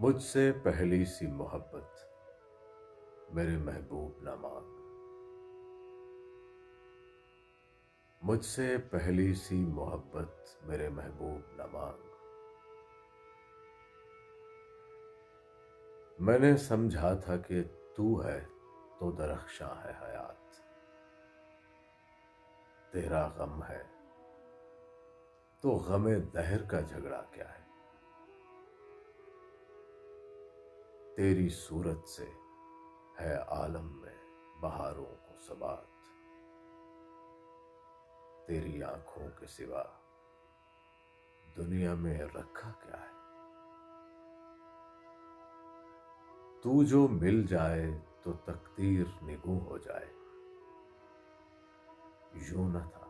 مجھ سے پہلی سی محبت میرے محبوب نہ مانگ، مجھ سے پہلی سی محبت میرے محبوب نہ مانگ۔ میں نے سمجھا تھا کہ تو ہے تو درخشاں ہے حیات، تیرا غم ہے تو غم دہر کا جھگڑا کیا ہے۔ تیری صورت سے ہے عالم میں بہاروں کو ثبات، تیری آنکھوں کے سوا دنیا میں رکھا کیا ہے۔ تو جو مل جائے تو تقدیر نگوں ہو جائے، یوں نہ تھا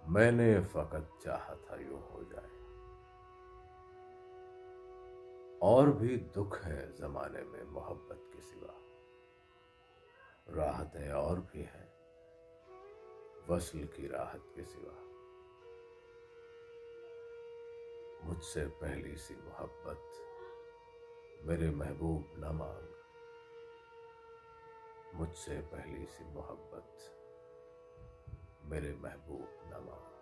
میں نے فقط چاہا تھا یوں ہو جائے۔ اور بھی دکھ ہے زمانے میں محبت کے سوا، راحتیں اور بھی ہیں وصل کی راحت کے سوا۔ مجھ سے پہلی سی محبت میرے محبوب نہ مانگ، مجھ سے پہلی سی محبت میرے محبوب نہ مانگ۔